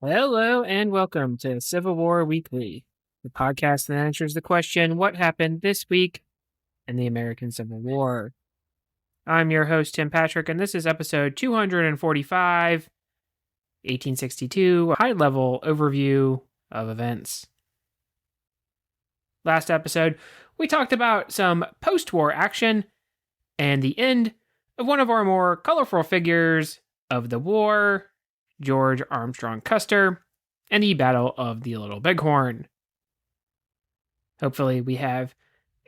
Hello and welcome to Civil War Weekly, the podcast that answers the question, what happened this week in the American Civil War? I'm your host, Tim Patrick, and this is episode 245, 1862, a high-level overview of events. Last episode, we talked about some post-war action and the end of one of our more colorful figures of the war, George Armstrong Custer, and the Battle of the Little Bighorn. Hopefully, we have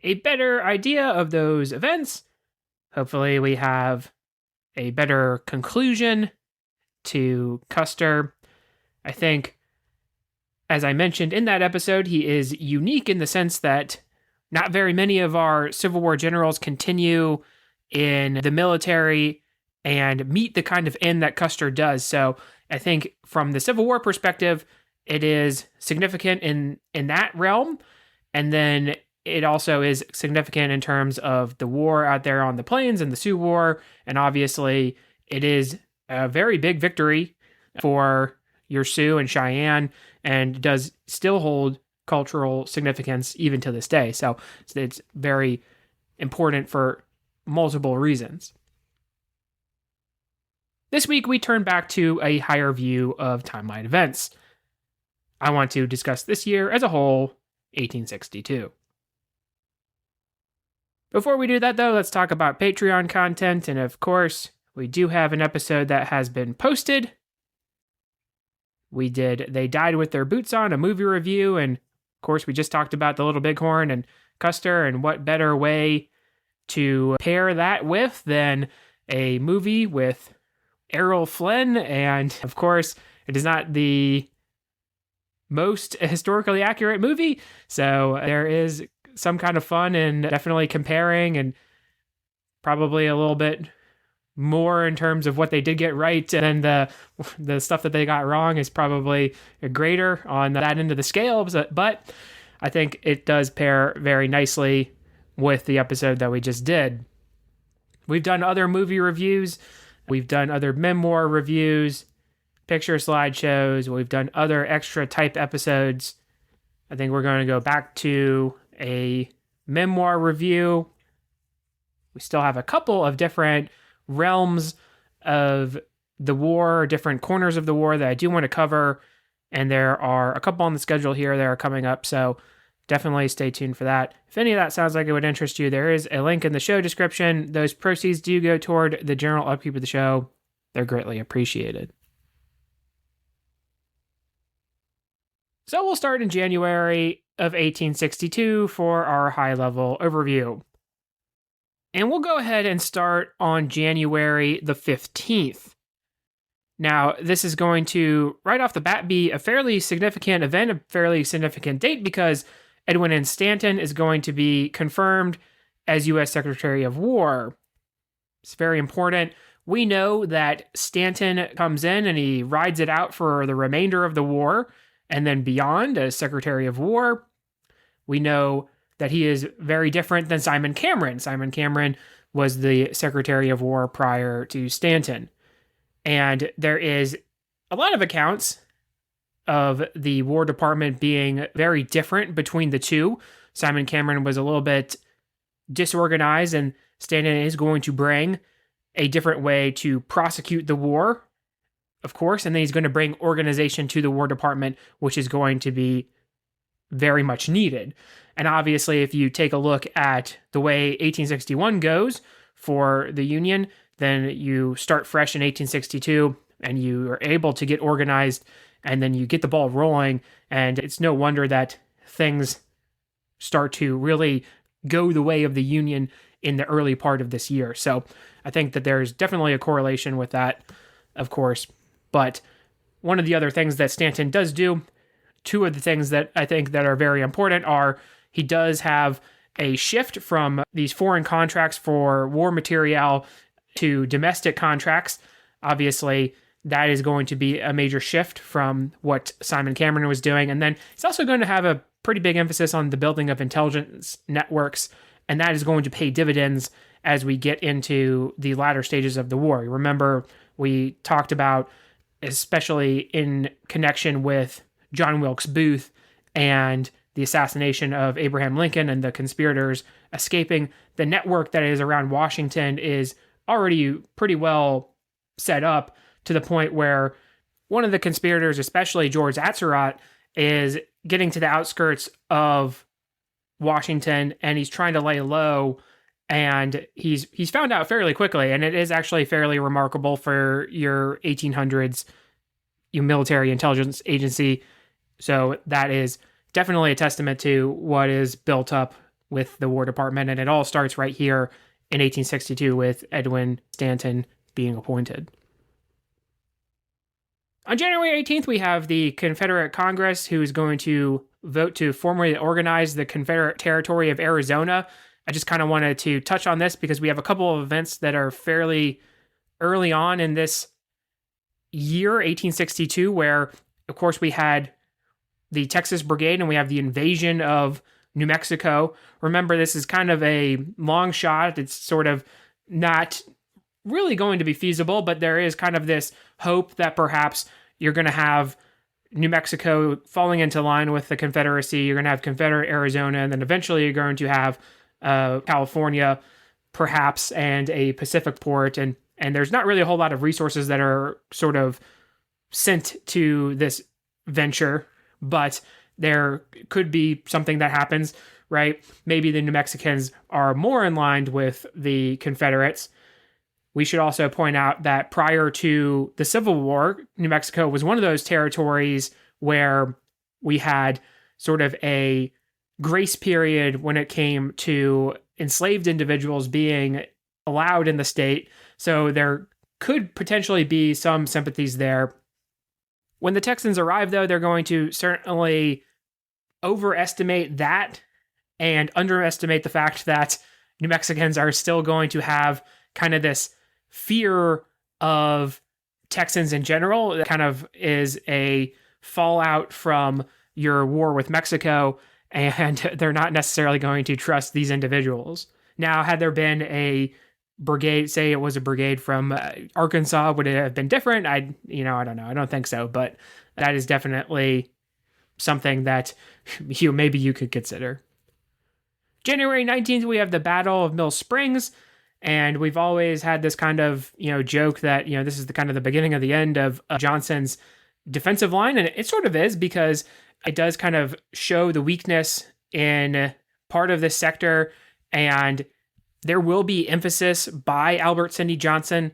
a better idea of those events. Hopefully, we have a better conclusion to Custer. I think, as I mentioned in that episode, he is unique in the sense that not very many of our Civil War generals continue in the military and meet the kind of end that Custer does. So I think from the Civil War perspective, it is significant in that realm. And then it also is significant in terms of the war out there on the plains and the Sioux War. And obviously, it is a very big victory for your Sioux and Cheyenne and does still hold cultural significance even to this day. So it's very important for multiple reasons. This week, we turn back to a higher view of timeline events. I want to discuss this year as a whole, 1862. Before we do that, though, let's talk about Patreon content. And of course, we do have an episode that has been posted. They Died with Their Boots On, a movie review. And of course, we just talked about the Little Bighorn and Custer, and what better way to pair that with than a movie with Errol Flynn. And of course, it is not the most historically accurate movie, so there is some kind of fun in definitely comparing, and probably a little bit more in terms of what they did get right, and then the stuff that they got wrong is probably greater on that end of the scale. But I think it does pair very nicely with the episode that we just did. We've done other movie reviews. We've done other memoir reviews, picture slideshows. We've done other extra type episodes. I think we're going to go back to a memoir review. We still have a couple of different realms of the war, different corners of the war that I do want to cover. And there are a couple on the schedule here that are coming up. So definitely stay tuned for that. If any of that sounds like it would interest you, there is a link in the show description. Those proceeds do go toward the general upkeep of the show. They're greatly appreciated. So we'll start in January of 1862 for our high-level overview. And we'll go ahead and start on January the 15th. Now, this is going to, right off the bat, be a fairly significant event, a fairly significant date, because Edwin N. Stanton is going to be confirmed as U.S. Secretary of War. It's very important. We know that Stanton comes in and he rides it out for the remainder of the war and then beyond as Secretary of War. We know that he is very different than Simon Cameron. Simon Cameron was the Secretary of War prior to Stanton. And there is a lot of accounts of the War Department being very different between the two. Simon Cameron was a little bit disorganized, and Stanton is going to bring a different way to prosecute the war, of course, and then he's going to bring organization to the War Department, which is going to be very much needed. And obviously, if you take a look at the way 1861 goes for the Union, then you start fresh in 1862 and you are able to get organized, and then you get the ball rolling, and it's no wonder that things start to really go the way of the Union in the early part of this year. So I think that there's definitely a correlation with that, of course. But one of the other things that Stanton does do, two of the things that I think that are very important are he does have a shift from these foreign contracts for war material to domestic contracts. Obviously, that is going to be a major shift from what Simon Cameron was doing. And then he's also going to have a pretty big emphasis on the building of intelligence networks, and that is going to pay dividends as we get into the latter stages of the war. Remember, we talked about especially in connection with John Wilkes Booth and the assassination of Abraham Lincoln and the conspirators escaping. The network that is around Washington is already pretty well set up to the point where one of the conspirators, especially George Atzerodt, is getting to the outskirts of Washington and he's trying to lay low, and he's found out fairly quickly, and it is actually fairly remarkable for your 1800s military intelligence agency. So that is definitely a testament to what is built up with the War Department, and it all starts right here in 1862 with Edwin Stanton being appointed. On January 18th, we have the Confederate Congress, who is going to vote to formally organize the Confederate Territory of Arizona. I just kind of wanted to touch on this because we have a couple of events that are fairly early on in this year, 1862, where, of course, we had the Texas Brigade and we have the invasion of New Mexico. Remember, this is kind of a long shot. It's sort of not really going to be feasible, but there is kind of this hope that perhaps you're going to have New Mexico falling into line with the Confederacy. You're going to have Confederate Arizona, and then eventually you're going to have California, perhaps, and a Pacific port. And there's not really a whole lot of resources that are sort of sent to this venture, but there could be something that happens, right? Maybe the New Mexicans are more in line with the Confederates. We should also point out that prior to the Civil War, New Mexico was one of those territories where we had sort of a grace period when it came to enslaved individuals being allowed in the state. So there could potentially be some sympathies there. When the Texans arrive, though, they're going to certainly overestimate that and underestimate the fact that New Mexicans are still going to have kind of this fear of Texans in general. It kind of is a fallout from your war with Mexico, and they're not necessarily going to trust these individuals. Now, had there been a brigade, say it was a brigade from Arkansas, would it have been different? I don't know. I don't think so, but that is definitely something that maybe you could consider. January 19th, we have the Battle of Mill Springs. And we've always had this kind of, joke that, this is the kind of the beginning of the end of Johnson's defensive line. And it sort of is, because it does kind of show the weakness in part of this sector. And there will be emphasis by Albert Sidney Johnston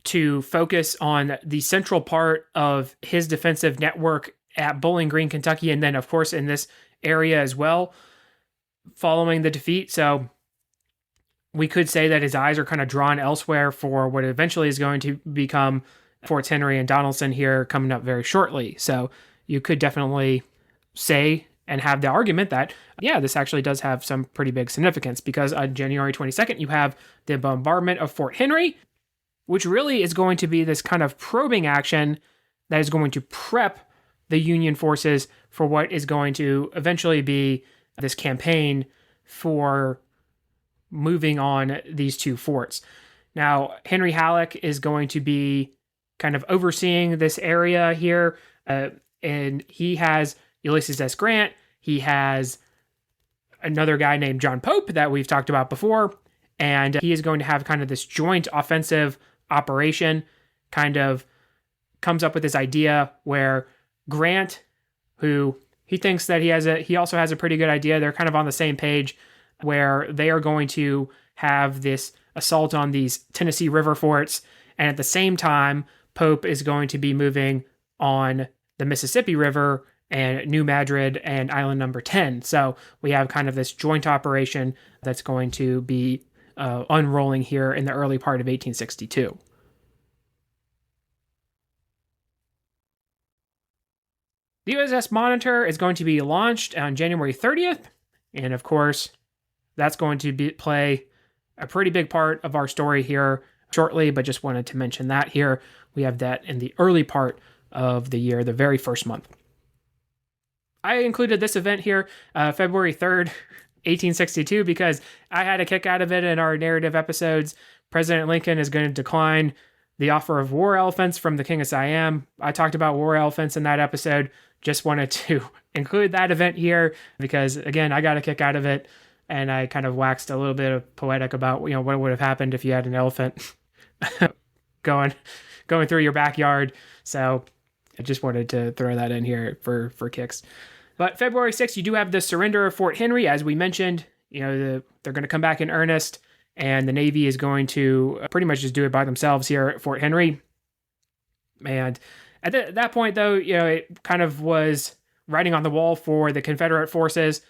to focus on the central part of his defensive network at Bowling Green, Kentucky. And then, of course, in this area as well, following the defeat. So we could say that his eyes are kind of drawn elsewhere for what eventually is going to become Forts Henry and Donelson here coming up very shortly. So you could definitely say and have the argument that, yeah, this actually does have some pretty big significance, because on January 22nd, you have the bombardment of Fort Henry, which really is going to be this kind of probing action that is going to prep the Union forces for what is going to eventually be this campaign for moving on these two forts. Now, Henry Halleck is going to be kind of overseeing this area here, and he has Ulysses S. Grant. He has another guy named John Pope that we've talked about before, and he is going to have kind of this joint offensive operation. Kind of comes up with this idea where Grant, who he thinks that he also has a pretty good idea, they're kind of on the same page, where they are going to have this assault on these Tennessee River forts. And at the same time, Pope is going to be moving on the Mississippi River and New Madrid and Island Number 10. So we have kind of this joint operation that's going to be unrolling here in the early part of 1862. The USS Monitor is going to be launched on January 30th. And of course, that's going to play a pretty big part of our story here shortly, but just wanted to mention that here. We have that in the early part of the year, the very first month. I included this event here, February 3rd, 1862, because I had a kick out of it in our narrative episodes. President Lincoln is going to decline the offer of war elephants from the King of Siam. I talked about war elephants in that episode. Just wanted to include that event here because, again, I got a kick out of it. And I kind of waxed a little bit of poetic about, what would have happened if you had an elephant going through your backyard. So I just wanted to throw that in here for kicks. But February 6th, you do have the surrender of Fort Henry. As we mentioned, they're going to come back in earnest, and the Navy is going to pretty much just do it by themselves here at Fort Henry. And at that point, though, it kind of was writing on the wall for the Confederate forces.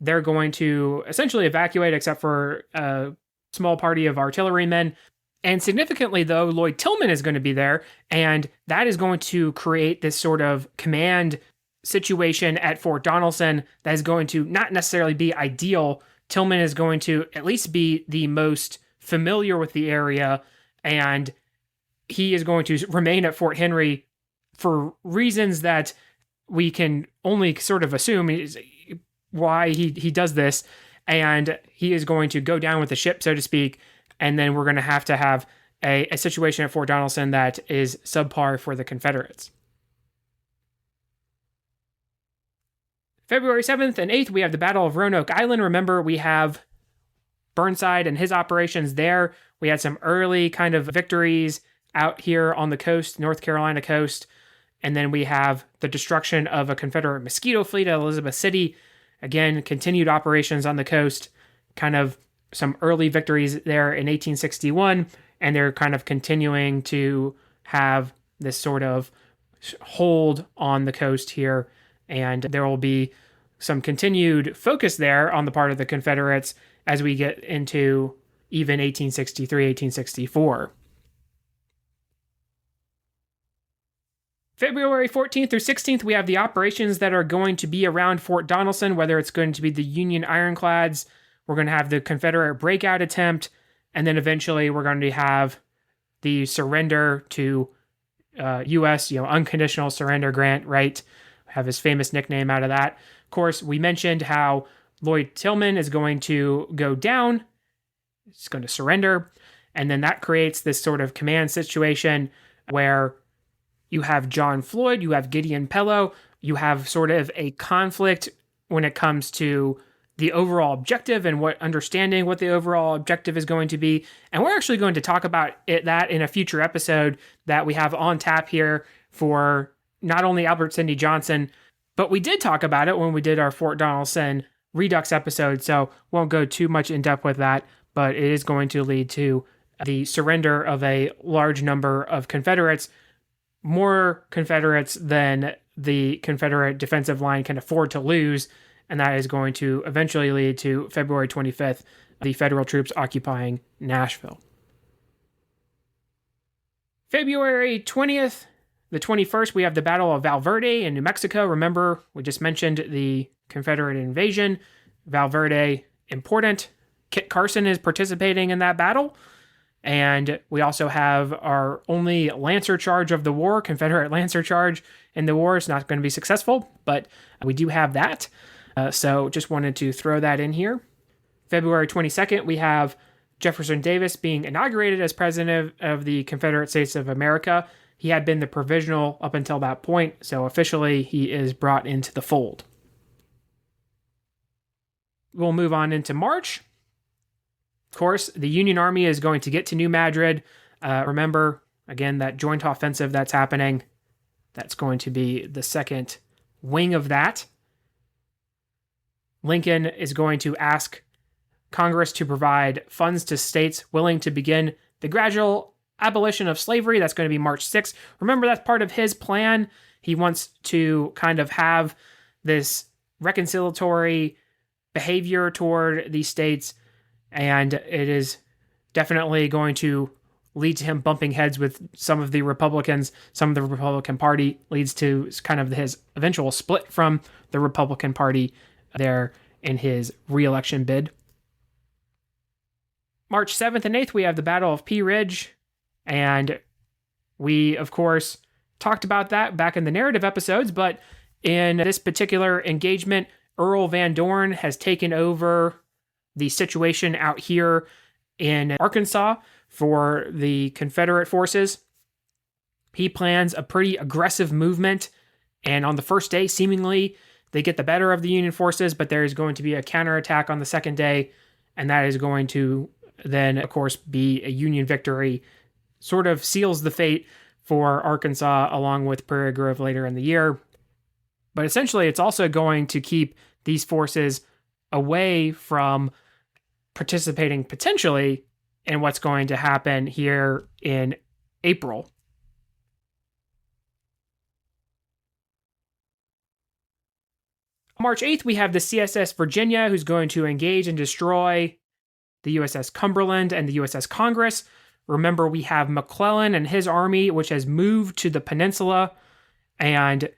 They're going to essentially evacuate except for a small party of artillerymen. And significantly, though, Lloyd Tillman is going to be there, and that is going to create this sort of command situation at Fort Donelson that is going to not necessarily be ideal. Tillman is going to at least be the most familiar with the area, and he is going to remain at Fort Henry for reasons that we can only sort of assume is why he does this, and he is going to go down with the ship, so to speak, and then we're going to have a situation at Fort Donelson that is subpar for the Confederates. February 7th and 8th, we have the Battle of Roanoke Island. Remember, we have Burnside and his operations there. We had some early kind of victories out here on the coast, North Carolina coast, and then we have the destruction of a Confederate mosquito fleet at Elizabeth City. Again, continued operations on the coast, kind of some early victories there in 1861, and they're kind of continuing to have this sort of hold on the coast here, and there will be some continued focus there on the part of the Confederates as we get into even 1863, 1864. February 14th through 16th, we have the operations that are going to be around Fort Donelson, whether it's going to be the Union ironclads, we're going to have the Confederate breakout attempt, and then eventually we're going to have the surrender to U.S., unconditional surrender. Grant Wright have his famous nickname out of that. Of course, we mentioned how Lloyd Tillman is going to go down. He's going to surrender, and then that creates this sort of command situation where you have John Floyd, you have Gideon Pellow, you have sort of a conflict when it comes to the overall objective and understanding what the overall objective is going to be. And we're actually going to talk about that in a future episode that we have on tap here for not only Albert Sidney Johnston, but we did talk about it when we did our Fort Donelson Redux episode, so won't go too much in depth with that, but it is going to lead to the surrender of a large number of Confederates, more Confederates than the Confederate defensive line can afford to lose, and that is going to eventually lead to February 25th, the federal troops occupying Nashville. February 20th, the 21st, we have the Battle of Val Verde in New Mexico. Remember, we just mentioned the Confederate invasion. Val Verde, important. Kit Carson is participating in that battle. And we also have our only Lancer charge of the war, Confederate Lancer charge in the war. It's not going to be successful, but we do have that. So just wanted to throw that in here. February 22nd, we have Jefferson Davis being inaugurated as president of the Confederate States of America. He had been the provisional up until that point, so officially he is brought into the fold. We'll move on into March. Of course, the Union Army is going to get to New Madrid. Remember, again, that joint offensive that's happening. That's going to be the second wing of that. Lincoln is going to ask Congress to provide funds to states willing to begin the gradual abolition of slavery. That's going to be March 6th. Remember, that's part of his plan. He wants to kind of have this reconciliatory behavior toward these states, and it is definitely going to lead to him bumping heads with some of the Republicans. Some of the Republican Party leads to kind of his eventual split from the Republican Party there in his re-election bid. March 7th and 8th, we have the Battle of Pea Ridge, and we, of course, talked about that back in the narrative episodes, but in this particular engagement, Earl Van Dorn has taken over the situation out here in Arkansas for the Confederate forces. He plans a pretty aggressive movement, and on the first day, seemingly, they get the better of the Union forces, but there is going to be a counterattack on the second day, and that is going to then, of course, be a Union victory. Sort of seals the fate for Arkansas along with Prairie Grove later in the year. But essentially, it's also going to keep these forces away from participating potentially in what's going to happen here in April. March 8th, we have the CSS Virginia, who's going to engage and destroy the USS Cumberland and the USS Congress. Remember, we have McClellan and his army, which has moved to the peninsula, and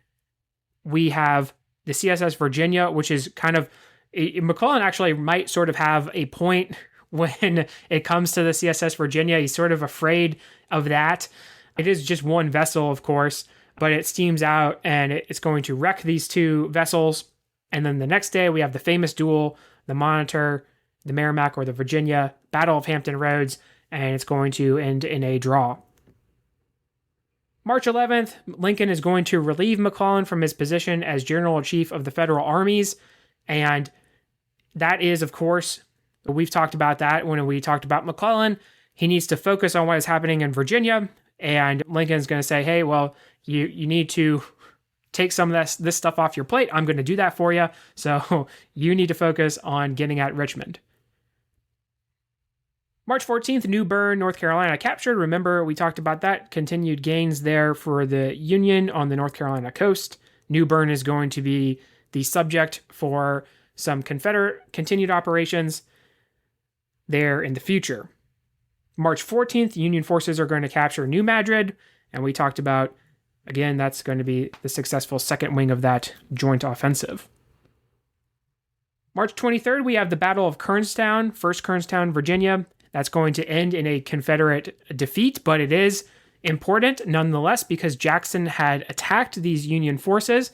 we have the CSS Virginia, which is kind of... McClellan actually might sort of have a point when it comes to the CSS Virginia. He's sort of afraid of that. It is just one vessel, of course, but it steams out and it's going to wreck these two vessels. And then the next day, we have the famous duel, the Monitor, the Merrimack, or the Virginia, Battle of Hampton Roads, and it's going to end in a draw. March 11th, Lincoln is going to relieve McClellan from his position as General-in-Chief of the Federal Armies, and that is, of course, we've talked about that when we talked about McClellan. He needs to focus on what is happening in Virginia, and Lincoln's going to say, hey, well, you need to take some of this stuff off your plate. I'm going to do that for you, so you need to focus on getting at Richmond. March 14th, New Bern, North Carolina captured. Remember, we talked about that. Continued gains there for the Union on the North Carolina coast. New Bern is going to be the subject for some Confederate continued operations there in the future. March 14th, Union forces are going to capture New Madrid, and we talked about, again, that's going to be the successful second wing of that joint offensive. March 23rd, we have the Battle of Kernstown, 1st Kernstown, Virginia. That's going to end in a Confederate defeat, but it is important nonetheless because Jackson had attacked these Union forces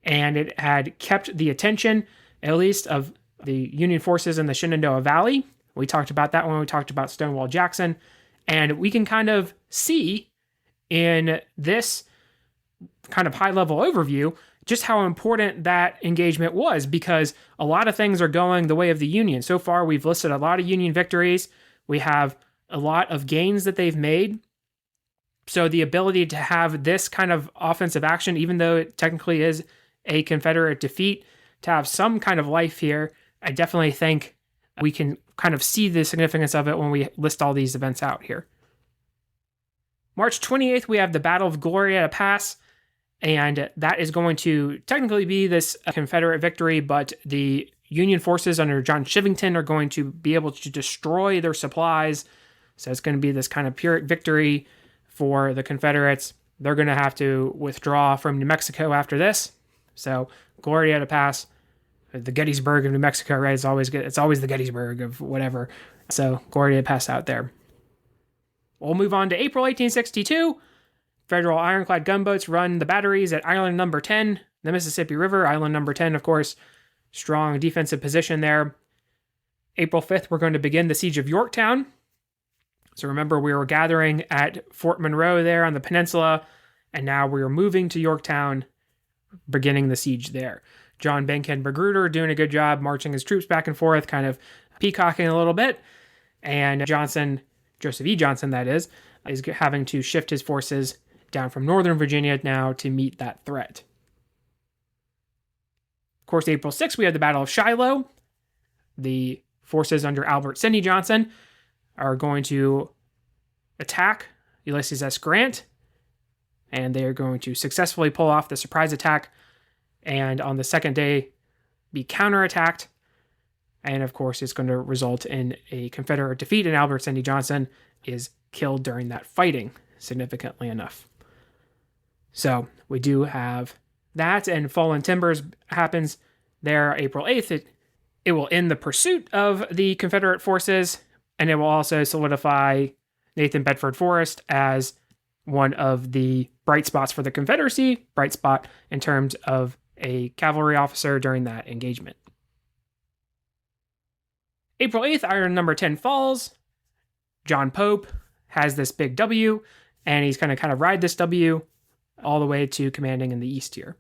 and it had kept the attention, at least, of the Union forces in the Shenandoah Valley. We talked about that when we talked about Stonewall Jackson. And we can kind of see in this kind of high-level overview just how important that engagement was, because a lot of things are going the way of the Union. So far, we've listed a lot of Union victories. We have a lot of gains that they've made. So the ability to have this kind of offensive action, even though it technically is a Confederate defeat, to have some kind of life here, I definitely think we can kind of see the significance of it when we list all these events out here. March 28th, we have the Battle of Glorietta Pass, and that is going to technically be this Confederate victory, but the Union forces under John Chivington are going to be able to destroy their supplies. So it's going to be this kind of Pyrrhic victory for the Confederates. They're going to have to withdraw from New Mexico after this. So Glorietta Pass, the Gettysburg of New Mexico, right? It's always the Gettysburg of whatever. So Glorietta Pass out there. We'll move on to April 1862. Federal ironclad gunboats run the batteries at Island Number 10, the Mississippi River. Island Number 10, of course, strong defensive position there. April 5th, we're going to begin the siege of Yorktown. So remember, we were gathering at Fort Monroe there on the peninsula, and now we are moving to Yorktown, beginning the siege there. John Benken Magruder doing a good job marching his troops back and forth, kind of peacocking a little bit. And Johnson, Joseph E. Johnson, that is having to shift his forces down from Northern Virginia now to meet that threat. Of course, April 6th, we have the Battle of Shiloh. The forces under Albert Sidney Johnston are going to attack Ulysses S. Grant, and they are going to successfully pull off the surprise attack, and on the second day, be counterattacked. And of course, it's going to result in a Confederate defeat, and Albert Sidney Johnston is killed during that fighting, significantly enough. So we do have that, and Fallen Timbers happens there April 8th. It will end the pursuit of the Confederate forces, and it will also solidify Nathan Bedford Forrest as one of the bright spots for the Confederacy, bright spot in terms of a cavalry officer during that engagement. April 8th, Iron Number 10 falls. John Pope has this big W, And he's going to kind of ride this W all the way to commanding in the east here.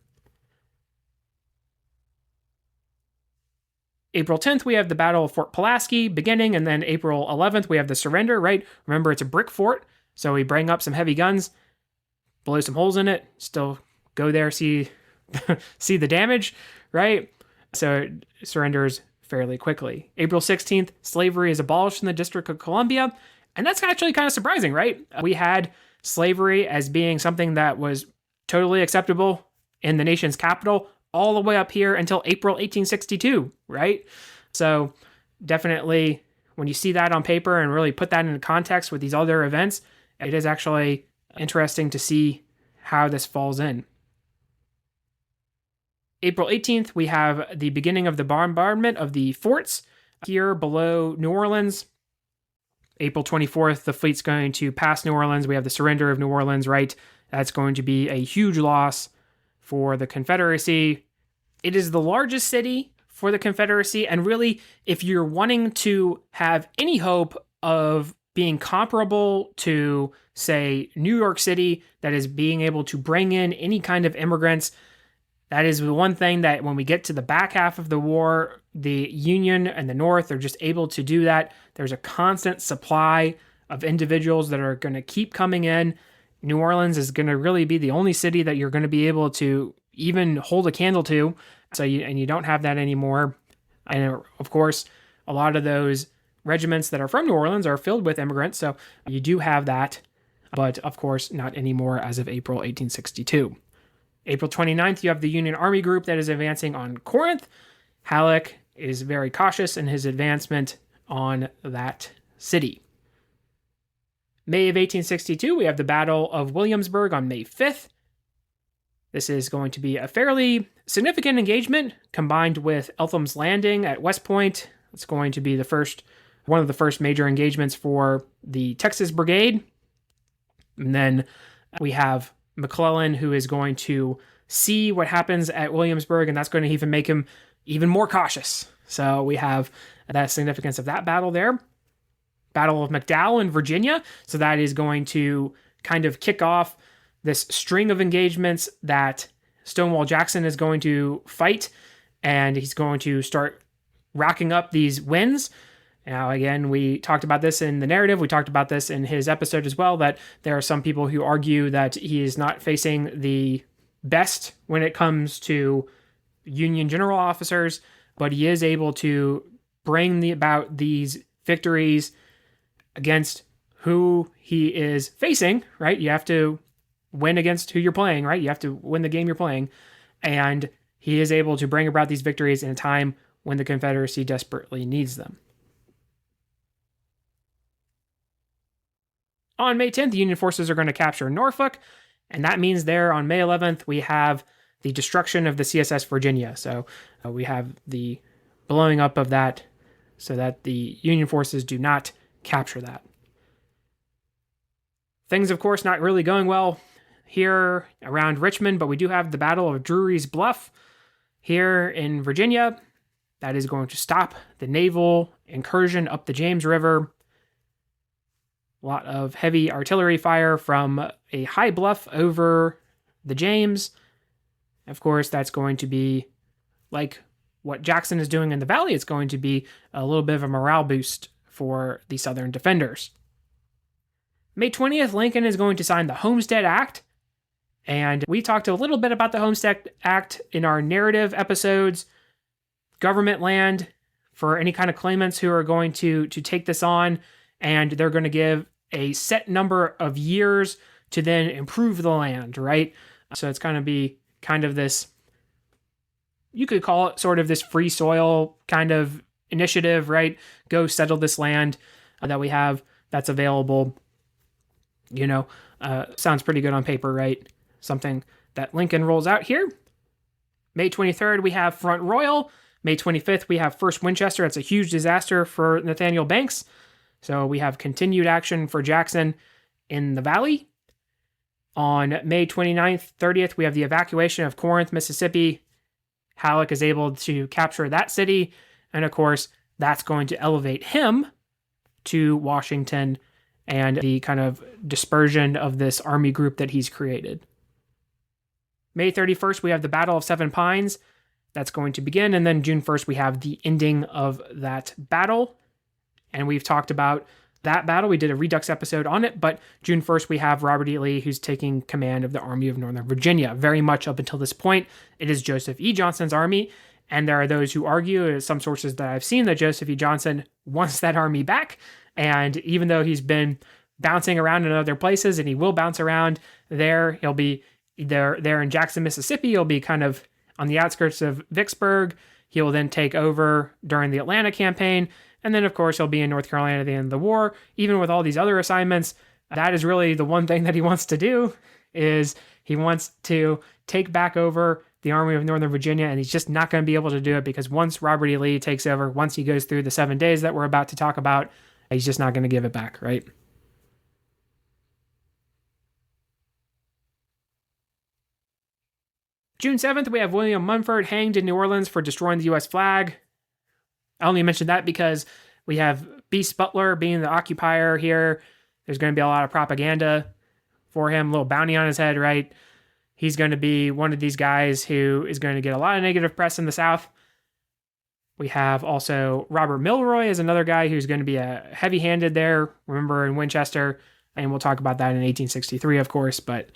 April 10th, we have the Battle of Fort Pulaski beginning, and then April 11th, we have the surrender, right? Remember, it's a brick fort, so we bring up some heavy guns, blow some holes in it, still go there, see the damage, right? So it surrenders fairly quickly. April 16th, slavery is abolished in the District of Columbia, and that's actually kind of surprising, right? We had slavery as being something that was totally acceptable in the nation's capital all the way up here until April 1862, right? So definitely when you see that on paper and really put that into context with these other events, it is actually interesting to see how this falls in. April 18th, we have the beginning of the bombardment of the forts here below New Orleans. April 24th, the fleet's going to pass New Orleans. We have the surrender of New Orleans, right? That's going to be a huge loss for the Confederacy. It is the largest city for the Confederacy, and really, if you're wanting to have any hope of being comparable to, say, New York City, that is being able to bring in any kind of immigrants, that is the one thing that when we get to the back half of the war, the Union and the North are just able to do that. There's a constant supply of individuals that are going to keep coming in. New Orleans is going to really be the only city that you're going to be able to even hold a candle to. So you don't have that anymore. And of course, a lot of those regiments that are from New Orleans are filled with immigrants. So you do have that, but of course, not anymore as of April 1862. April 29th, you have the Union Army group that is advancing on Corinth. Halleck is very cautious in his advancement on that city. May of 1862, we have the Battle of Williamsburg on May 5th. This is going to be a fairly significant engagement combined with Eltham's Landing at West Point. It's going to be one of the first major engagements for the Texas Brigade. And then we have McClellan, who is going to see what happens at Williamsburg, and that's going to even make him even more cautious. So we have that significance of that battle there. Battle of McDowell in Virginia. So that is going to kind of kick off this string of engagements that Stonewall Jackson is going to fight, and he's going to start racking up these wins. Now, again, we talked about this in the narrative. We talked about this in his episode as well, that there are some people who argue that he is not facing the best when it comes to Union general officers, but he is able to bring about these victories against who he is facing, right? You have to win against who you're playing, right? You have to win the game you're playing. And he is able to bring about these victories in a time when the Confederacy desperately needs them. On May 10th, the Union forces are going to capture Norfolk, and that means there on May 11th, we have the destruction of the CSS Virginia. So we have the blowing up of that so that the Union forces do not capture that. Things, of course, not really going well here around Richmond, but we do have the Battle of Drury's Bluff here in Virginia. That is going to stop the naval incursion up the James River. A lot of heavy artillery fire from a high bluff over the James. Of course, that's going to be like what Jackson is doing in the Valley. It's going to be a little bit of a morale boost for the Southern defenders. May 20th, Lincoln is going to sign the Homestead Act. And we talked a little bit about the Homestead Act in our narrative episodes. Government land for any kind of claimants who are going to take this on, and they're going to give a set number of years to then improve the land, right? So it's going to be kind of this, you could call it sort of this free soil kind of initiative, right? Go settle this land that we have that's available. Sounds pretty good on paper, right? Something that Lincoln rolls out here. May 23rd, we have Front Royal. May 25th, we have First Winchester. It's a huge disaster for Nathaniel Banks. So we have continued action for Jackson in the Valley. On May 29th, 30th, we have the evacuation of Corinth, Mississippi. Halleck is able to capture that city. And of course, that's going to elevate him to Washington and the kind of dispersion of this army group that he's created. May 31st, we have the Battle of Seven Pines. That's going to begin. And then June 1st, we have the ending of that battle. And we've talked about that battle. We did a Redux episode on it. But June 1st, we have Robert E. Lee, who's taking command of the Army of Northern Virginia. Very much up until this point, it is Joseph E. Johnston's army. And there are those who argue, some sources that I've seen, that Joseph E. Johnston wants that army back. And even though he's been bouncing around in other places, and he will bounce around there, he'll be there in Jackson, Mississippi. He'll be kind of on the outskirts of Vicksburg. He will then take over during the Atlanta campaign. And then, of course, he'll be in North Carolina at the end of the war. Even with all these other assignments, that is really the one thing that he wants to do, is he wants to take back over the Army of Northern Virginia, and he's just not going to be able to do it because once Robert E. Lee takes over, once he goes through the 7 days that we're about to talk about, he's just not going to give it back, right? June 7th, we have William Munford hanged in New Orleans for destroying the U.S. flag. I only mentioned that because we have Beast Butler being the occupier here. There's going to be a lot of propaganda for him, a little bounty on his head, right? He's going to be one of these guys who is going to get a lot of negative press in the South. We have also Robert Milroy as another guy who's going to be a heavy-handed there, remember, in Winchester. And we'll talk about that in 1863, of course, but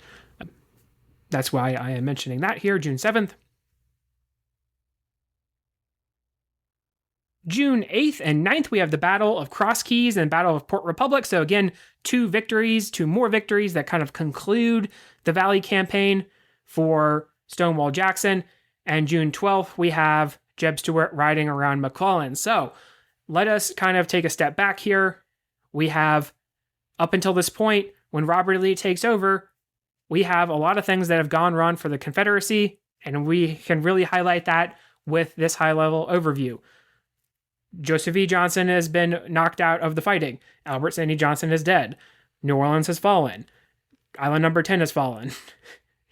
that's why I am mentioning that here, June 7th. June 8th and 9th, we have the Battle of Cross Keys and Battle of Port Republic. So again, two more victories that kind of conclude the Valley campaign for Stonewall Jackson. And June 12th, we have Jeb Stuart riding around McClellan. So let us kind of take a step back here. We have, up until this point, when Robert E. Lee takes over, we have a lot of things that have gone wrong for the Confederacy, and we can really highlight that with this high-level overview. Joseph E. Johnston has been knocked out of the fighting. Albert Sidney Johnston is dead. New Orleans has fallen. Island Number 10 has fallen.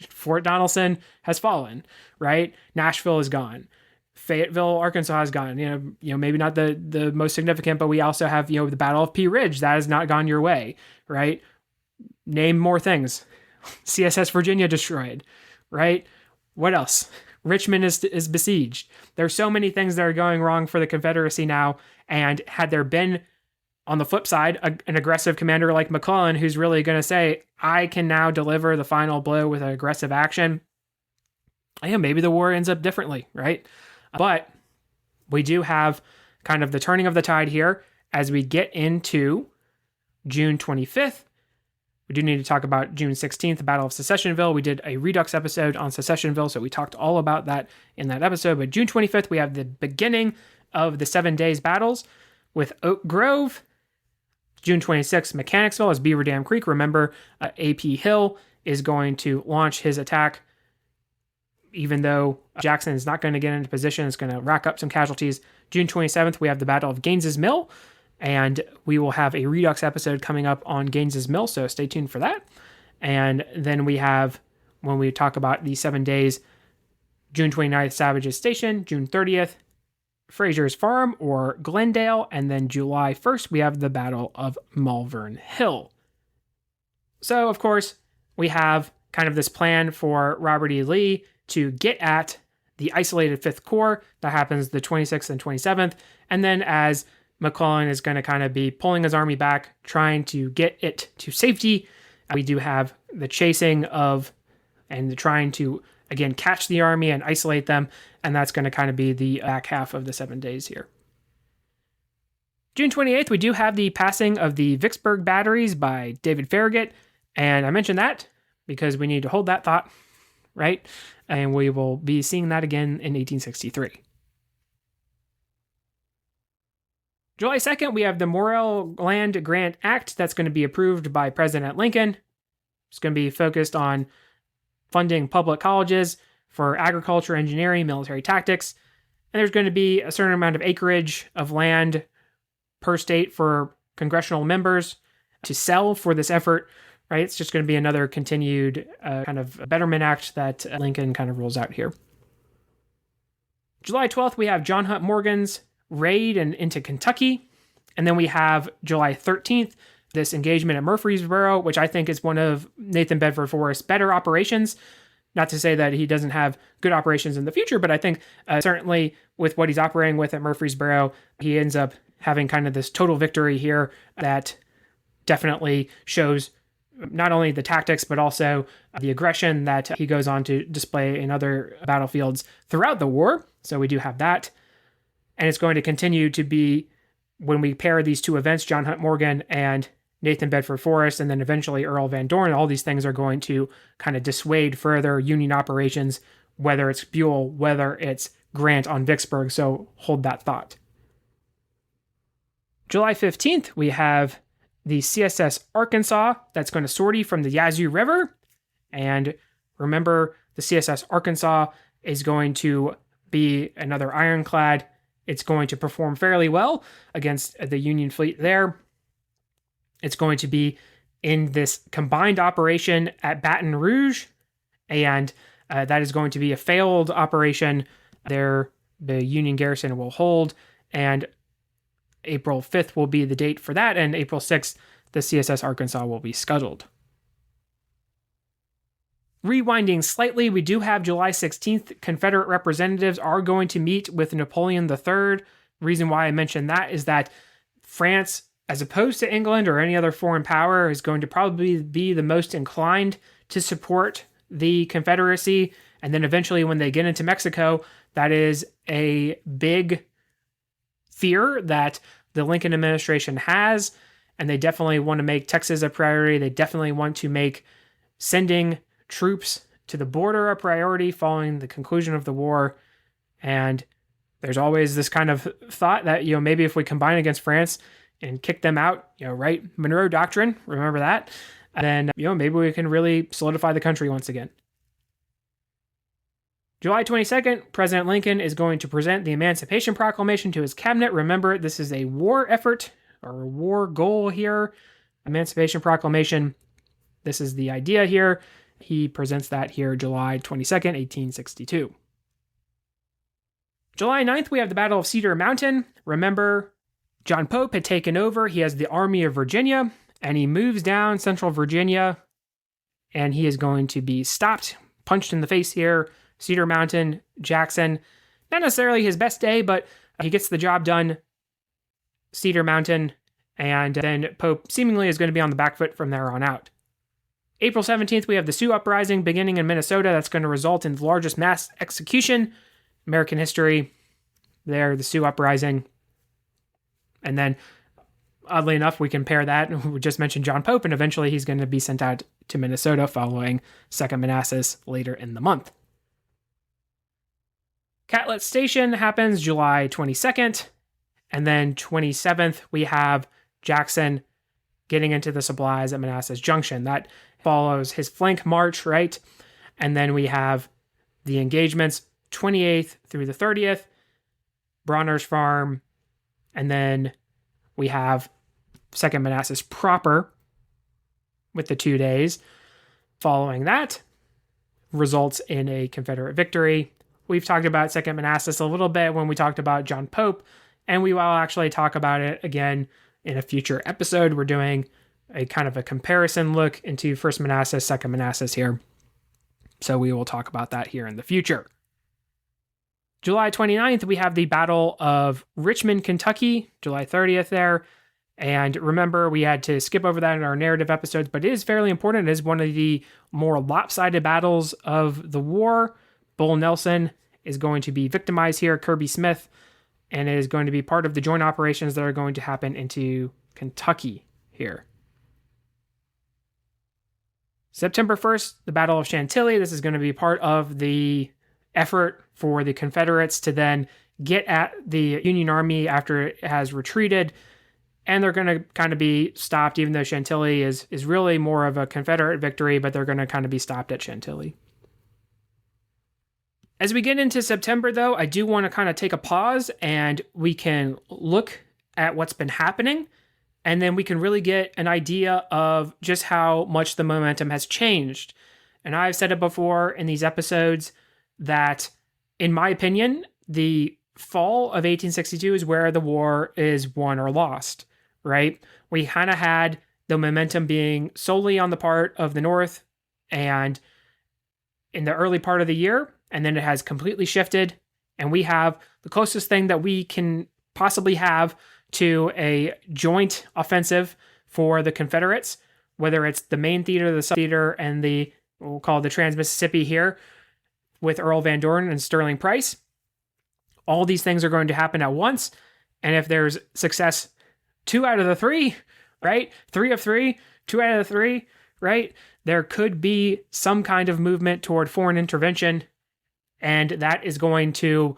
Fort Donelson has fallen, right? Nashville is gone. Fayetteville, Arkansas has gone. You know, maybe not the most significant, but we also have, the Battle of Pea Ridge. That has not gone your way, right? Name more things. CSS Virginia destroyed, right? What else? Richmond is besieged. There's so many things that are going wrong for the Confederacy now, and had there been, on the flip side, an aggressive commander like McClellan, who's really going to say, I can now deliver the final blow with an aggressive action, maybe the war ends up differently, right? But we do have kind of the turning of the tide here as we get into June 25th. We do need to talk about June 16th, the Battle of Secessionville. We did a Redux episode on Secessionville, so we talked all about that in that episode. But June 25th, we have the beginning of the 7 days battles with Oak Grove. June 26th, Mechanicsville is Beaver Dam Creek. Remember, A.P. Hill is going to launch his attack. Even though Jackson is not going to get into position, it's going to rack up some casualties. June 27th, we have the Battle of Gaines's Mill. And we will have a Redux episode coming up on Gaines's Mill, so stay tuned for that. And then we have, when we talk about the 7 days, June 29th, Savage's Station. June 30th, Frazier's Farm or Glendale. And then July 1st, we have the Battle of Malvern Hill. So, of course, we have kind of this plan for Robert E. Lee to get at the isolated 5th Corps. That happens the 26th and 27th. And then as McClellan is going to kind of be pulling his army back, trying to get it to safety. We do have the chasing of and the trying to, again, catch the army and isolate them. And that's going to kind of be the back half of the 7 days here. June 28th, we do have the passing of the Vicksburg batteries by David Farragut. And I mentioned that because we need to hold that thought, right? And we will be seeing that again in 1863. July 2nd, we have the Morrill Land Grant Act that's going to be approved by President Lincoln. It's going to be focused on funding public colleges for agriculture, engineering, military tactics. And there's going to be a certain amount of acreage of land per state for congressional members to sell for this effort, right? It's just going to be another continued kind of Betterment Act that Lincoln kind of rolls out here. July 12th, we have John Hunt Morgan's raid into Kentucky. And then we have July 13th, this engagement at Murfreesboro, which I think is one of Nathan Bedford Forrest's better operations. Not to say that he doesn't have good operations in the future, but I think certainly with what he's operating with at Murfreesboro, he ends up having kind of this total victory here that definitely shows not only the tactics, but also the aggression that he goes on to display in other battlefields throughout the war. So we do have that. And it's going to continue to be, when we pair these two events, John Hunt Morgan and Nathan Bedford Forrest, and then eventually Earl Van Dorn, all these things are going to kind of dissuade further Union operations, whether it's Buell, whether it's Grant on Vicksburg. So hold that thought. July 15th, we have the CSS Arkansas that's going to sortie from the Yazoo River. And remember, the CSS Arkansas is going to be another ironclad. It's going to perform fairly well against the Union fleet there. It's going to be in this combined operation at Baton Rouge, and that is going to be a failed operation there. The Union garrison will hold, and April 5th will be the date for that, and April 6th, the CSS Arkansas will be scuttled. Rewinding slightly, we do have July 16th, Confederate representatives are going to meet with Napoleon III. Reason why I mention that is that France, as opposed to England or any other foreign power, is going to probably be the most inclined to support the Confederacy. And then eventually when they get into Mexico, that is a big fear that the Lincoln administration has. And they definitely want to make Texas a priority. They definitely want to make sending troops to the border a priority following the conclusion of the war. And there's always this kind of thought that, maybe if we combine against France and kick them out, right? Monroe Doctrine, remember that? And then, maybe we can really solidify the country once again. July 22nd, President Lincoln is going to present the Emancipation Proclamation to his cabinet. Remember, this is a war effort or a war goal here. Emancipation Proclamation, this is the idea here. He presents that here July 22nd, 1862. July 9th, we have the Battle of Cedar Mountain. Remember, John Pope had taken over. He has the Army of Virginia, and he moves down central Virginia, and he is going to be stopped, punched in the face here. Cedar Mountain, Jackson, not necessarily his best day, but he gets the job done. Cedar Mountain, and then Pope seemingly is going to be on the back foot from there on out. April 17th, we have the Sioux Uprising beginning in Minnesota. That's going to result in the largest mass execution American history. There, the Sioux Uprising. And then, oddly enough, we can pair that. We just mentioned John Pope, and eventually he's going to be sent out to Minnesota following Second Manassas later in the month. Catlet Station happens July 22nd. And then 27th, we have Jackson getting into the supplies at Manassas Junction. That follows his flank march, right? And then we have the engagements 28th through the 30th, Bronner's Farm, and then we have Second Manassas proper with the 2 days. Following that results in a Confederate victory. We've talked about Second Manassas a little bit when we talked about John Pope, and we will actually talk about it again in a future episode. We're doing a kind of a comparison look into First Manassas, Second Manassas here. So we will talk about that here in the future. July 29th, we have the Battle of Richmond, Kentucky, July 30th there. And remember, we had to skip over that in our narrative episodes, but it is fairly important. It is one of the more lopsided battles of the war. Bull Nelson is going to be victimized here, Kirby Smith, and it is going to be part of the joint operations that are going to happen into Kentucky here. September 1st, the Battle of Chantilly. This is going to be part of the effort for the Confederates to then get at the Union Army after it has retreated. And they're going to kind of be stopped, even though Chantilly is really more of a Confederate victory, but they're going to kind of be stopped at Chantilly. As we get into September, though, I do want to kind of take a pause and we can look at what's been happening. And then we can really get an idea of just how much the momentum has changed. And I've said it before in these episodes that, in my opinion, the fall of 1862 is where the war is won or lost, right? We kind of had the momentum being solely on the part of the North and in the early part of the year, and then it has completely shifted, and we have the closest thing that we can possibly have to a joint offensive for the Confederates, whether it's the main theater, the sub-theater, and we'll call it the Trans-Mississippi here, with Earl Van Dorn and Sterling Price. All these things are going to happen at once, and if there's success 2 out of the 3, right? 3 of 3, 2 out of the 3, right? There could be some kind of movement toward foreign intervention, and that is going to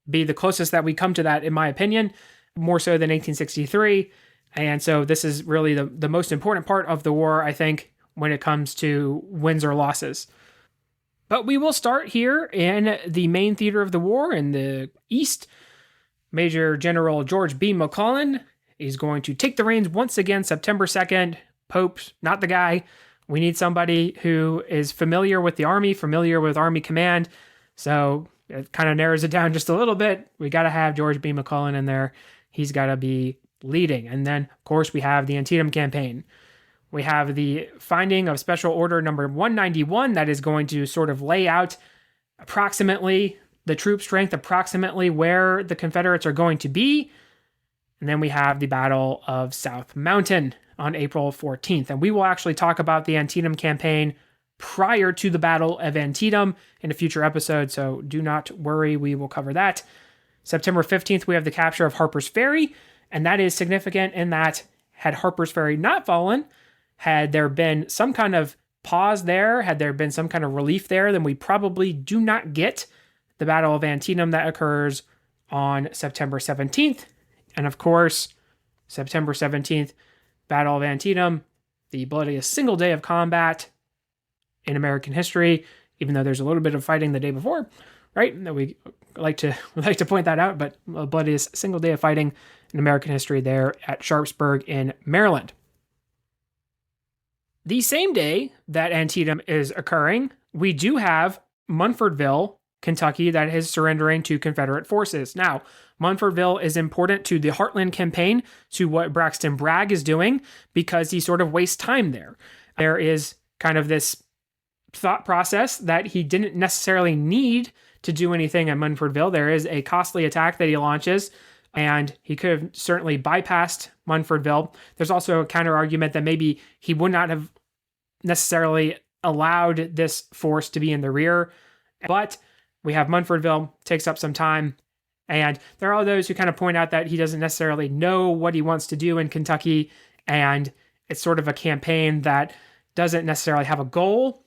be the closest that we come to that, in my opinion, more so than 1863. And so this is really the most important part of the war, I think, when it comes to wins or losses. But we will start here in the main theater of the war in the East. Major General George B. McClellan is going to take the reins once again September 2nd. Pope's not the guy. We need somebody who is familiar with the Army, familiar with Army command. So it kind of narrows it down just a little bit. We got to have George B. McClellan in there. He's got to be leading. And then, of course, we have the Antietam campaign. We have the finding of Special Order number 191 that is going to sort of lay out approximately the troop strength, approximately where the Confederates are going to be. And then we have the Battle of South Mountain on April 14th. And we will actually talk about the Antietam campaign prior to the Battle of Antietam in a future episode, so do not worry, we will cover that. September 15th, we have the capture of Harper's Ferry, and that is significant in that had Harper's Ferry not fallen, had there been some kind of pause there, had there been some kind of relief there, then we probably do not get the Battle of Antietam that occurs on September 17th. And of course, September 17th, Battle of Antietam, the bloodiest single day of combat in American history, even though there's a little bit of fighting the day before, right? That we like to point that out, but the bloodiest single day of fighting in American history there at Sharpsburg in Maryland. The same day that Antietam is occurring, we do have Munfordville, Kentucky, that is surrendering to Confederate forces. Now, Munfordville is important to the Heartland campaign, to what Braxton Bragg is doing, because he sort of wastes time there. There is kind of this thought process that he didn't necessarily need to do anything at Munfordville. There is a costly attack that he launches, and he could have certainly bypassed Munfordville. There's also a counter argument that maybe he would not have necessarily allowed this force to be in the rear, but we have Munfordville, takes up some time, and there are those who kind of point out that he doesn't necessarily know what he wants to do in Kentucky, and it's sort of a campaign that doesn't necessarily have a goal,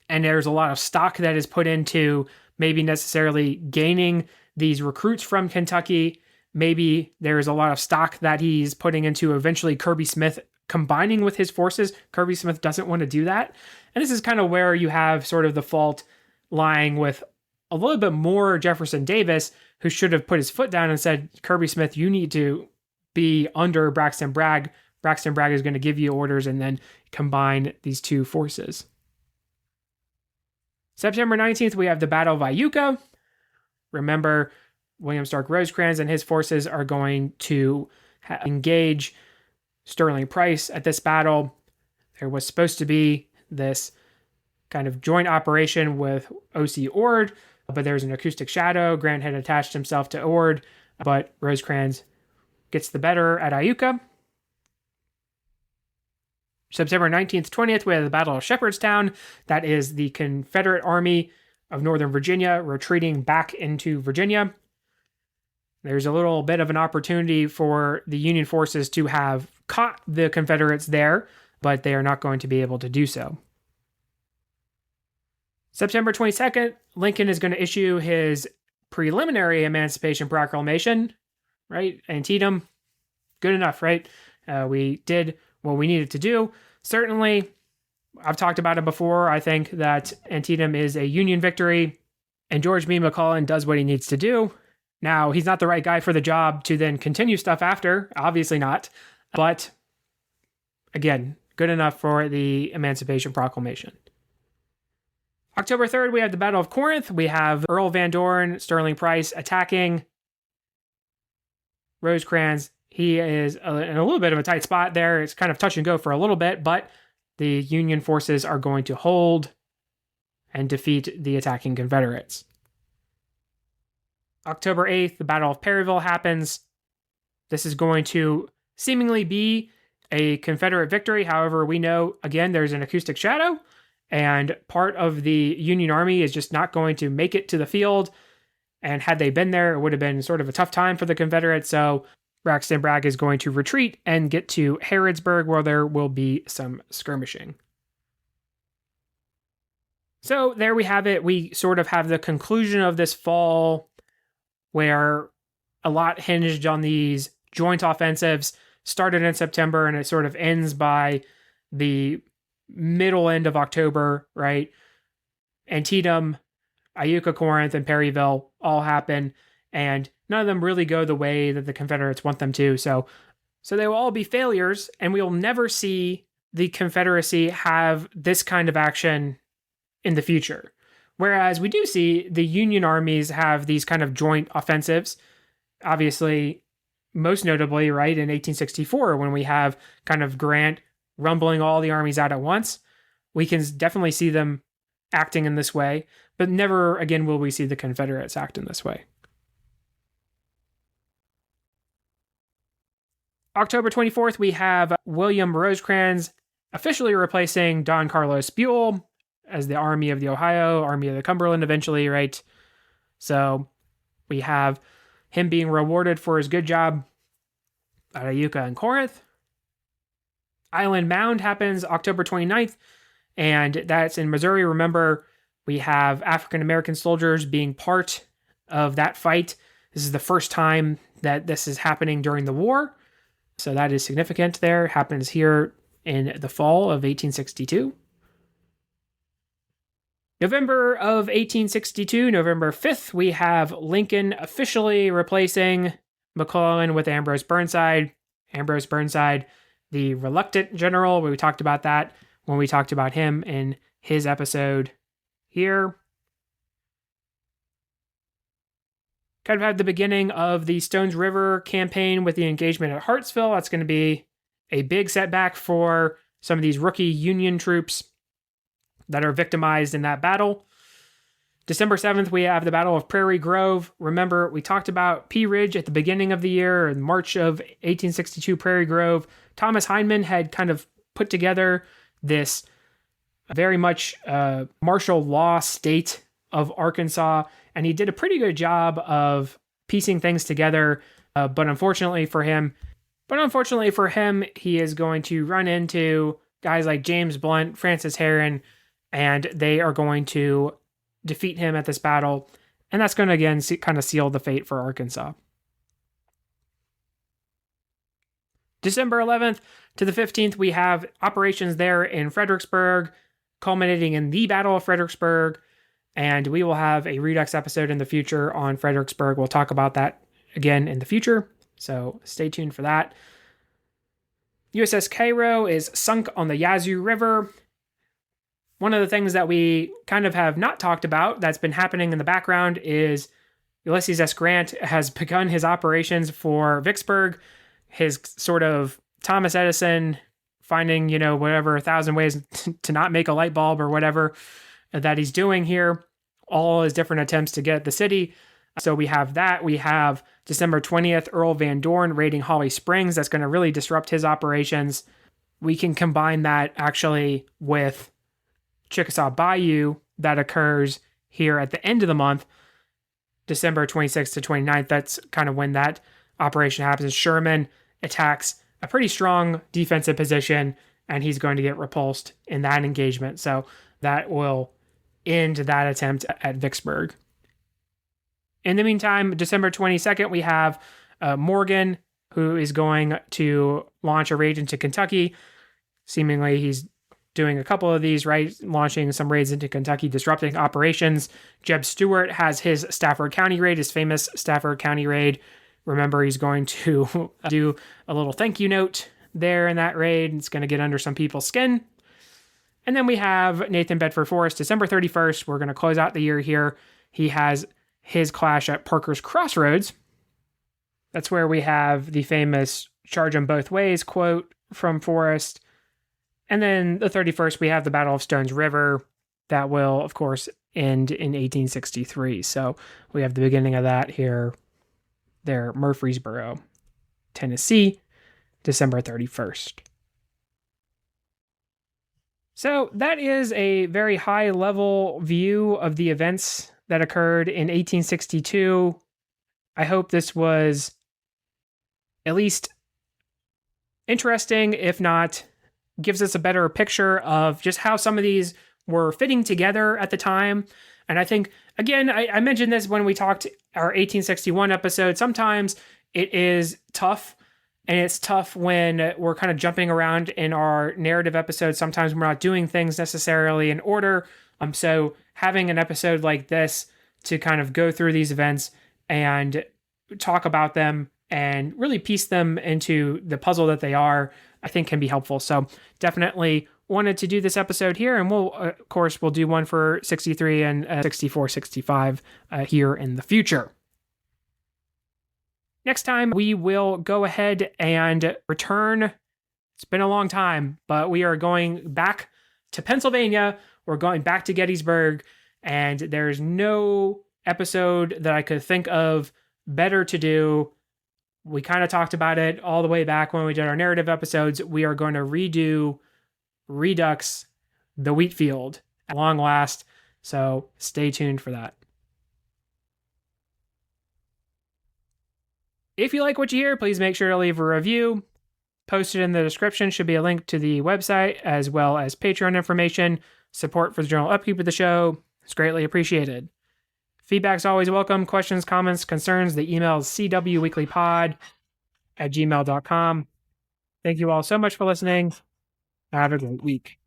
and there's a lot of stock that is put into maybe necessarily gaining these recruits from Kentucky. Maybe there's a lot of stock that he's putting into eventually Kirby Smith combining with his forces. Kirby Smith doesn't want to do that. And this is kind of where you have sort of the fault lying with a little bit more Jefferson Davis, who should have put his foot down and said, Kirby Smith, you need to be under Braxton Bragg. Braxton Bragg is going to give you orders, and then combine these two forces. September 19th, we have the Battle of Iuka. Remember, William Stark Rosecrans and his forces are going to engage Sterling Price at this battle. There was supposed to be this kind of joint operation with O.C. Ord, but there's an acoustic shadow. Grant had attached himself to Ord, but Rosecrans gets the better at Iuka. September 19th, 20th, we have the Battle of Shepherdstown. That is the Confederate Army of Northern Virginia retreating back into Virginia. There's a little bit of an opportunity for the Union forces to have caught the Confederates there, but they are not going to be able to do so. September 22nd, Lincoln is going to issue his preliminary Emancipation Proclamation, right? Antietam, good enough, right? We did what we needed to do. Certainly, I've talked about it before. I think that Antietam is a Union victory, and George B. McClellan does what he needs to do. Now, he's not the right guy for the job to then continue stuff after. Obviously not. But, again, good enough for the Emancipation Proclamation. October 3rd, we have the Battle of Corinth. We have Earl Van Dorn, Sterling Price attacking. Rosecrans He is in a little bit of a tight spot there. It's kind of touch and go for a little bit, but the Union forces are going to hold and defeat the attacking Confederates. October 8th, the Battle of Perryville happens. This is going to seemingly be a Confederate victory. However, we know, again, there's an acoustic shadow, and part of the Union Army is just not going to make it to the field. And had they been there, it would have been sort of a tough time for the Confederates. So Braxton Bragg is going to retreat and get to Harrodsburg, where there will be some skirmishing. So there we have it. We sort of have the conclusion of this fall, where a lot hinged on these joint offensives, started in September, and it sort of ends by the middle end of October, right? Antietam, Iuka, Corinth, and Perryville all happen, and none of them really go the way that the Confederates want them to. So they will all be failures, and we will never see the Confederacy have this kind of action in the future. Whereas we do see the Union armies have these kind of joint offensives. Obviously, most notably, right, in 1864, when we have kind of Grant rumbling all the armies out at once, we can definitely see them acting in this way, but never again will we see the Confederates act in this way. October 24th, we have William Rosecrans officially replacing Don Carlos Buell as the Army of the Ohio, Army of the Cumberland eventually, right? So we have him being rewarded for his good job at Iuka and Corinth. Island Mound happens October 29th, and that's in Missouri. Remember, we have African-American soldiers being part of that fight. This is the first time that this is happening during the war, so that is significant there. It happens here in the fall of 1862. November of 1862, November 5th, we have Lincoln officially replacing McClellan with Ambrose Burnside. Ambrose Burnside, the reluctant general. We talked about that when we talked about him in his episode here. Kind of had the beginning of the Stones River campaign with the engagement at Hartsville. That's going to be a big setback for some of these rookie Union troops that are victimized in that battle. December 7th, we have the Battle of Prairie Grove. Remember, we talked about Pea Ridge at the beginning of the year, in March of 1862, Prairie Grove. Thomas Hindman had kind of put together this very much martial law state of Arkansas, and he did a pretty good job of piecing things together, but unfortunately for him, he is going to run into guys like James Blunt, Francis Herron, and they are going to defeat him at this battle. And that's going to, again, kind of seal the fate for Arkansas. December 11th to the 15th, we have operations there in Fredericksburg, culminating in the Battle of Fredericksburg. And we will have a Redux episode in the future on Fredericksburg. We'll talk about that again in the future, so stay tuned for that. USS Cairo is sunk on the Yazoo River. One of the things that we kind of have not talked about that's been happening in the background is Ulysses S. Grant has begun his operations for Vicksburg, his sort of Thomas Edison finding, whatever, 1,000 ways to not make a light bulb or whatever that he's doing here, all his different attempts to get at the city. So we have that. We have December 20th, Earl Van Dorn raiding Holly Springs. That's going to really disrupt his operations. We can combine that actually with Chickasaw Bayou that occurs here at the end of the month, December 26th to 29th. That's kind of when that operation happens. Sherman attacks a pretty strong defensive position, and he's going to get repulsed in that engagement. So that will end that attempt at Vicksburg. In the meantime, December 22nd, we have Morgan, who is going to launch a raid into Kentucky. Seemingly, he's doing a couple of these, right? Launching some raids into Kentucky, disrupting operations. Jeb Stuart has his Stafford County raid, his famous Stafford County raid. Remember, he's going to do a little thank you note there in that raid. It's going to get under some people's skin. And then we have Nathan Bedford Forrest, December 31st. We're going to close out the year here. He has his clash at Parker's Crossroads. That's where we have the famous charge them both ways quote from Forrest. And then the 31st, we have the Battle of Stones River. That will, of course, end in 1863. So we have the beginning of that here, there, Murfreesboro, Tennessee, December 31st. So that is a very high level view of the events that occurred in 1862. I hope this was at least interesting, if not gives us a better picture of just how some of these were fitting together at the time. And I think, again, I mentioned this when we talked our 1861 episode. Sometimes it is tough, and it's tough when we're kind of jumping around in our narrative episodes. Sometimes we're not doing things necessarily in order. So having an episode like this to kind of go through these events and talk about them and really piece them into the puzzle that they are, I think can be helpful. So definitely wanted to do this episode here, and we'll, of course, we'll do one for 63 and 64, 65 here in the future. Next time, we will go ahead and return. It's been a long time, but we are going back to Pennsylvania. We're going back to Gettysburg, and there's no episode that I could think of better to do. We kind of talked about it all the way back when we did our narrative episodes. We are going to redux the wheat field at long last. So stay tuned for that. If you like what you hear, please make sure to leave a review. Posted in the description should be a link to the website as well as Patreon information. Support for the general upkeep of the show is greatly appreciated. Feedback's always welcome. Questions, comments, concerns, the email is cwweeklypod@gmail.com. Thank you all so much for listening. Have a great week.